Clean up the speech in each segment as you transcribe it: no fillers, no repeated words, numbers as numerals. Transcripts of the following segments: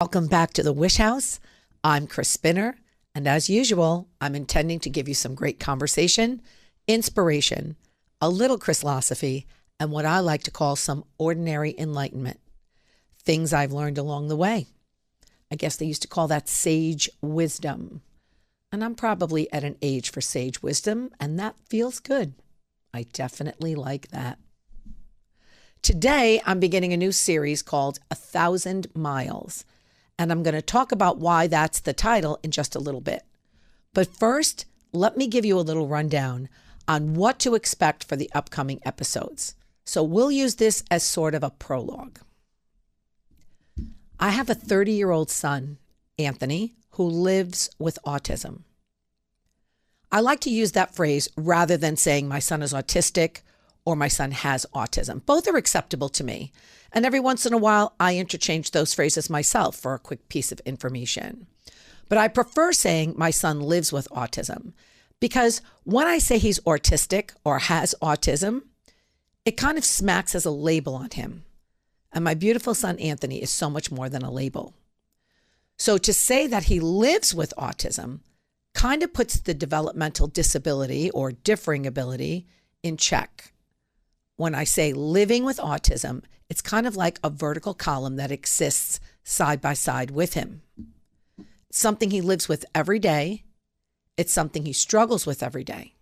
Welcome back to the Wish House. I'm Chris Spinner, and as usual, I'm intending to give you some great conversation, inspiration, a little Chrislosophy, and what I like to call some ordinary enlightenment. Things I've learned along the way. I guess they used to call that sage wisdom. And I'm probably at an age for sage wisdom, and that feels good. I definitely like that. Today, I'm beginning a new series called 1,000 Miles. And I'm going to talk about why that's the title in just a little bit. But first, let me give you a little rundown on what to expect for the upcoming episodes. So we'll use this as sort of a prologue. I have a 30-year-old son, Anthony, who lives with autism. I like to use that phrase rather than saying my son is autistic or my son has autism. Both are acceptable to me. And every once in a while, I interchange those phrases myself for a quick piece of information. But I prefer saying my son lives with autism because when I say he's autistic or has autism, it kind of smacks as a label on him. And my beautiful son, Anthony, is so much more than a label. So to say that he lives with autism kind of puts the developmental disability or differing ability in check. When I say living with autism, it's kind of like a vertical column that exists side by side with him. It's something he lives with every day. It's something he struggles with every day.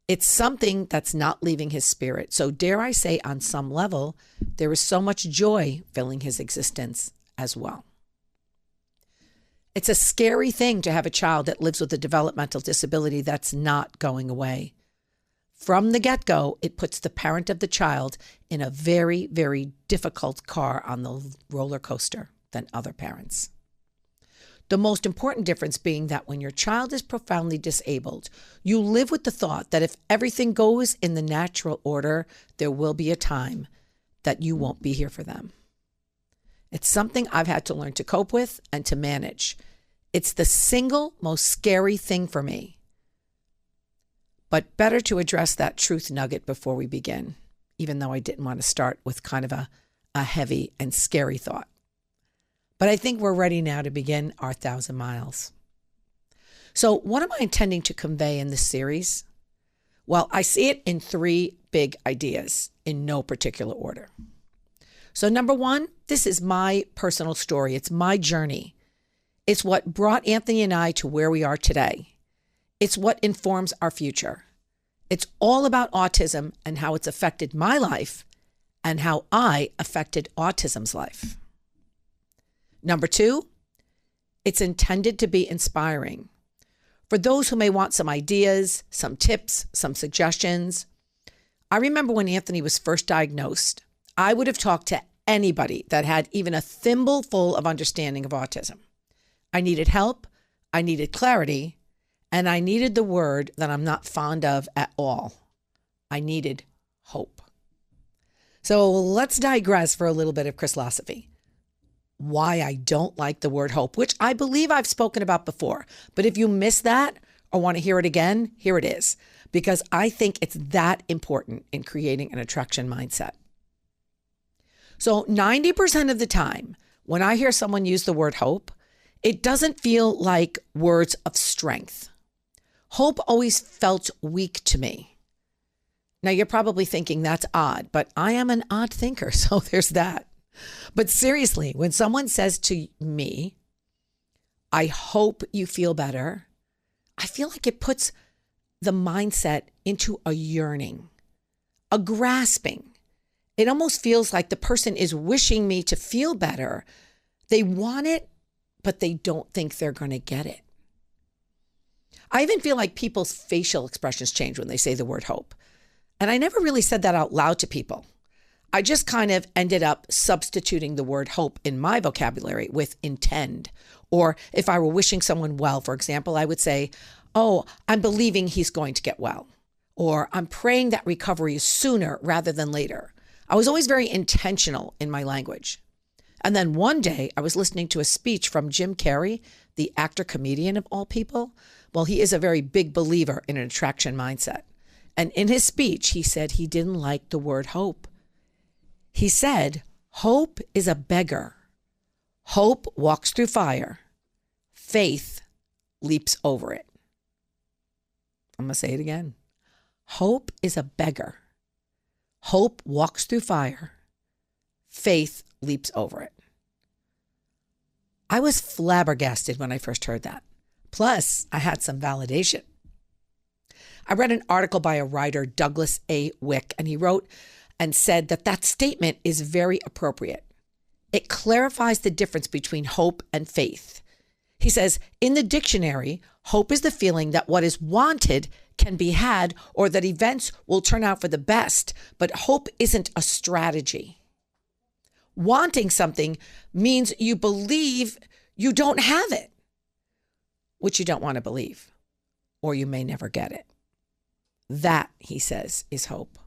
It's something that's not leaving his spirit. So dare I say, on some level, there is so much joy filling his existence as well. It's a scary thing to have a child that lives with a developmental disability that's not going away. From the get-go, it puts the parent of the child in a very, very difficult car on the roller coaster than other parents. The most important difference being that when your child is profoundly disabled, you live with the thought that if everything goes in the natural order, there will be a time that you won't be here for them. It's something I've had to learn to cope with and to manage. It's the single most scary thing for me. But better to address that truth nugget before we begin, even though I didn't want to start with kind of a heavy and scary thought. But I think we're ready now to begin our 1,000 miles. So what am I intending to convey in this series? Well, I see it in three big ideas in no particular order. So number one, this is my personal story. It's my journey. It's what brought Anthony and I to where we are today. It's what informs our future. It's all about autism and how it's affected my life and how I affected autism's life. Number two, it's intended to be inspiring. For those who may want some ideas, some tips, some suggestions. I remember when Anthony was first diagnosed, I would have talked to anybody that had even a thimbleful of understanding of autism. I needed help, I needed clarity, and I needed the word that I'm not fond of at all. I needed hope. So let's digress for a little bit of Chrislosophy. Why I don't like the word hope, which I believe I've spoken about before. But if you missed that or want to hear it again, here it is. Because I think it's that important in creating an attraction mindset. So 90% of the time, when I hear someone use the word hope, it doesn't feel like words of strength. Hope always felt weak to me. Now, you're probably thinking that's odd, but I am an odd thinker, so there's that. But seriously, when someone says to me, I hope you feel better, I feel like it puts the mindset into a yearning, a grasping. It almost feels like the person is wishing me to feel better. They want it, but they don't think they're going to get it. I even feel like people's facial expressions change when they say the word hope. And I never really said that out loud to people. I just kind of ended up substituting the word hope in my vocabulary with intend. Or if I were wishing someone well, for example, I would say, oh, I'm believing he's going to get well. Or I'm praying that recovery is sooner rather than later. I was always very intentional in my language. And then one day I was listening to a speech from Jim Carrey, the actor-comedian of all people. Well, he is a very big believer in an attraction mindset. And in his speech, he said he didn't like the word hope. He said, hope is a beggar. Hope walks through fire. Faith leaps over it. I'm going to say it again. Hope is a beggar. Hope walks through fire. Faith leaps over it. I was flabbergasted when I first heard that. Plus, I had some validation. I read an article by a writer, Douglas A. Wick, and he wrote and said that statement is very appropriate. It clarifies the difference between hope and faith. He says, in the dictionary, hope is the feeling that what is wanted can be had or that events will turn out for the best, but hope isn't a strategy. Wanting something means you believe you don't have it, which you don't want to believe, or you may never get it. That, he says, is hope.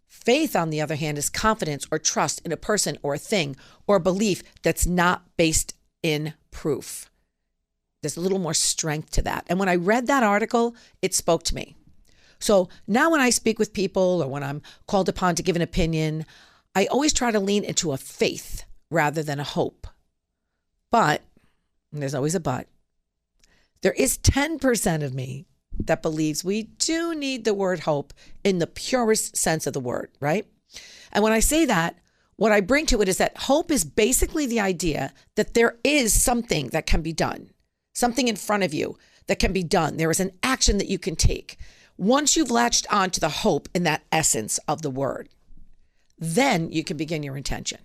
Faith, on the other hand, is confidence or trust in a person or a thing or a belief that's not based in proof. There's a little more strength to that. And when I read that article, it spoke to me. So now when I speak with people or when I'm called upon to give an opinion, I always try to lean into a faith rather than a hope. But, and there's always a but, there is 10% of me that believes we do need the word hope in the purest sense of the word, right? And when I say that, what I bring to it is that hope is basically the idea that there is something that can be done, something in front of you that can be done. There is an action that you can take. Once you've latched on to the hope in that essence of the word, then you can begin your intention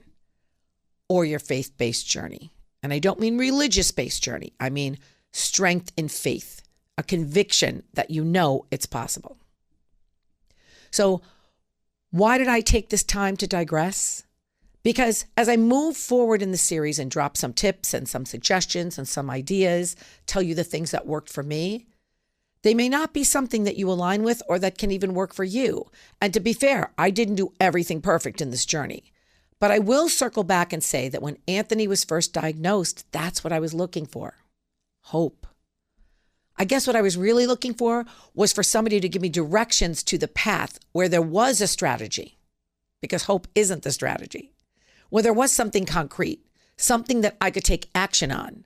or your faith-based journey. And I don't mean religious-based journey. I mean strength in faith, a conviction that you know it's possible. So why did I take this time to digress? Because as I move forward in the series and drop some tips and some suggestions and some ideas, tell you the things that worked for me, they may not be something that you align with or that can even work for you. And to be fair, I didn't do everything perfect in this journey. But I will circle back and say that when Anthony was first diagnosed, that's what I was looking for. Hope. I guess what I was really looking for was for somebody to give me directions to the path where there was a strategy, because hope isn't the strategy, where there was something concrete, something that I could take action on.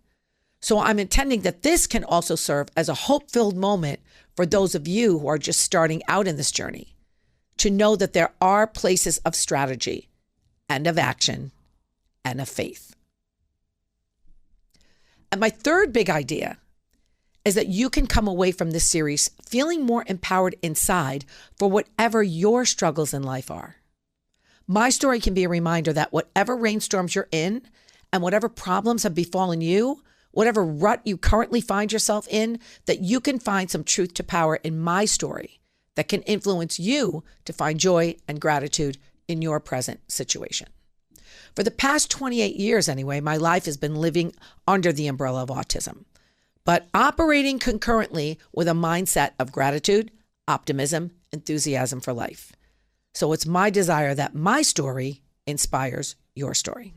So I'm intending that this can also serve as a hope-filled moment for those of you who are just starting out in this journey, to know that there are places of strategy and of action and of faith. And my third big idea is that you can come away from this series feeling more empowered inside for whatever your struggles in life are. My story can be a reminder that whatever rainstorms you're in and whatever problems have befallen you, whatever rut you currently find yourself in, that you can find some truth to power in my story that can influence you to find joy and gratitude in your present situation. For the past 28 years anyway, my life has been living under the umbrella of autism, but operating concurrently with a mindset of gratitude, optimism, enthusiasm for life. So it's my desire that my story inspires your story.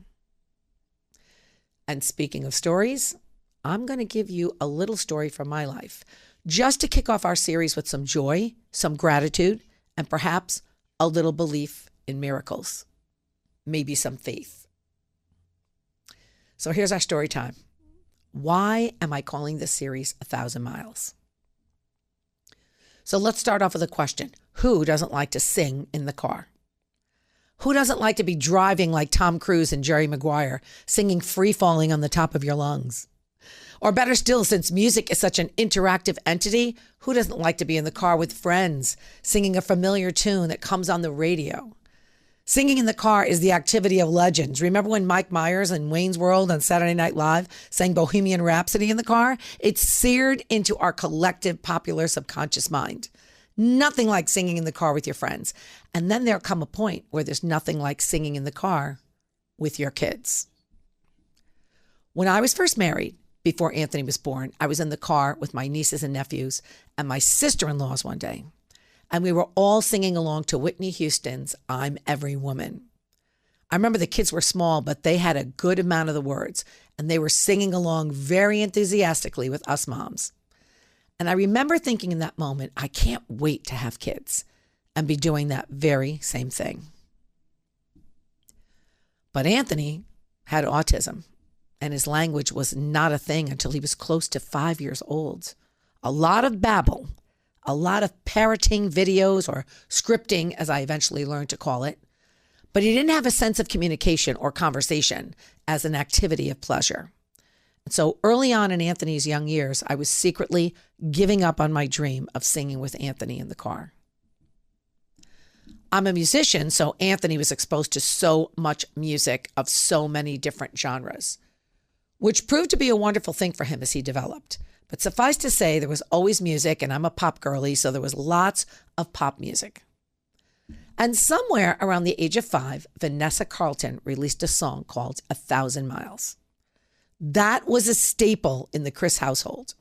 And speaking of stories, I'm going to give you a little story from my life, just to kick off our series with some joy, some gratitude, and perhaps a little belief in miracles, maybe some faith. So here's our story time. Why am I calling this series 1,000 Miles? So let's start off with a question. Who doesn't like to sing in the car? Who doesn't like to be driving like Tom Cruise and Jerry Maguire, singing Free Falling on the top of your lungs? Or better still, since music is such an interactive entity, who doesn't like to be in the car with friends, singing a familiar tune that comes on the radio? Singing in the car is the activity of legends. Remember when Mike Myers and Wayne's World on Saturday Night Live sang Bohemian Rhapsody in the car? It's seared into our collective popular subconscious mind. Nothing like singing in the car with your friends. And then there'll come a point where there's nothing like singing in the car with your kids. When I was first married, before Anthony was born, I was in the car with my nieces and nephews and my sister-in-laws one day. And we were all singing along to Whitney Houston's I'm Every Woman. I remember the kids were small, but they had a good amount of the words, and they were singing along very enthusiastically with us moms. And I remember thinking in that moment, I can't wait to have kids and be doing that very same thing. But Anthony had autism, and his language was not a thing until he was close to 5 years old. A lot of babble, a lot of parroting videos or scripting, as I eventually learned to call it. But he didn't have a sense of communication or conversation as an activity of pleasure. And so early on in Anthony's young years, I was secretly giving up on my dream of singing with Anthony in the car. I'm a musician, so Anthony was exposed to so much music of so many different genres, which proved to be a wonderful thing for him as he developed. But suffice to say, there was always music, and I'm a pop girly, so there was lots of pop music. And somewhere around the age of 5, Vanessa Carlton released a song called 1,000 Miles. That was a staple in the Chris household.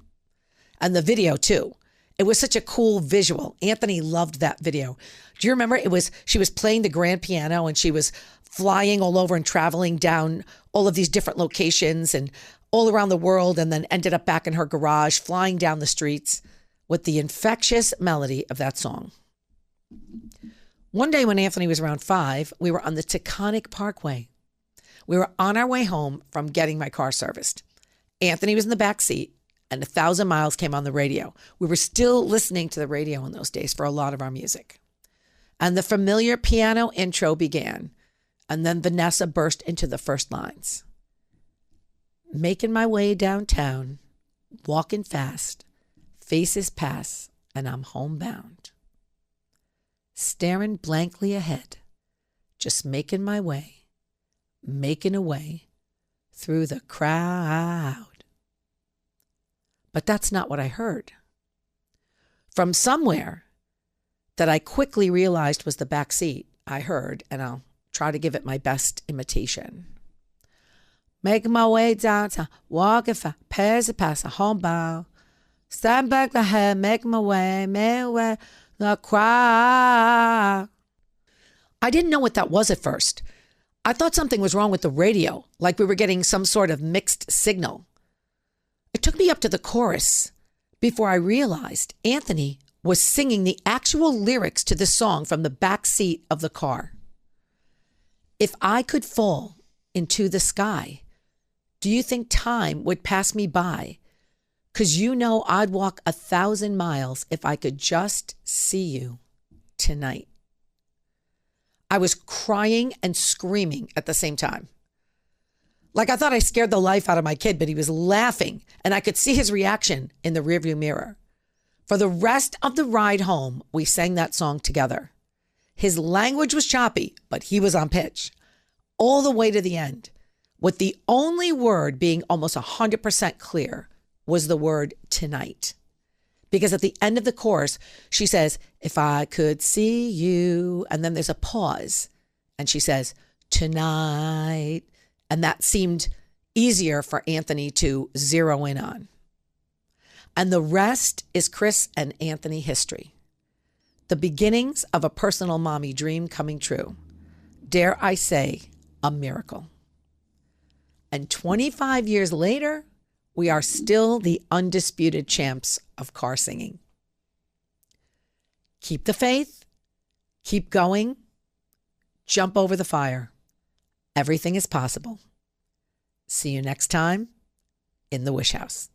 And the video, too. It was such a cool visual. Anthony loved that video. Do you remember? She was playing the grand piano, and she was flying all over and traveling down all of these different locations and all around the world, and then ended up back in her garage, flying down the streets with the infectious melody of that song. One day when Anthony was around 5, we were on the Taconic Parkway. We were on our way home from getting my car serviced. Anthony was in the back seat, and 1,000 Miles came on the radio. We were still listening to the radio in those days for a lot of our music. And the familiar piano intro began, and then Vanessa burst into the first lines. Making my way downtown, walking fast, faces pass, and I'm homebound. Staring blankly ahead, just making my way, making a way through the crowd. But that's not what I heard. From somewhere that I quickly realized was the back seat, I heard, and I'll try to give it my best imitation. Making my way downtown, walking fast, pairs of pass, a homebound. Stand back ahead, making my way, the crowd. I didn't know what that was at first. I thought something was wrong with the radio, like we were getting some sort of mixed signal. It took me up to the chorus before I realized Anthony was singing the actual lyrics to the song from the back seat of the car. If I could fall into the sky, do you think time would pass me by? 'Cause you know I'd walk 1,000 miles if I could just see you tonight. I was crying and screaming at the same time. Like I thought I scared the life out of my kid, but he was laughing, and I could see his reaction in the rearview mirror. For the rest of the ride home, we sang that song together. His language was choppy, but he was on pitch. All the way to the end, with the only word being almost 100% clear was the word tonight. Because at the end of the chorus, she says, if I could see you, and then there's a pause, and she says, tonight. And that seemed easier for Anthony to zero in on. And the rest is Chris and Anthony history. The beginnings of a personal mommy dream coming true. Dare I say, a miracle. And 25 years later, we are still the undisputed champs of car singing. Keep the faith, keep going, jump over the fire. Everything is possible. See you next time in the Wish House.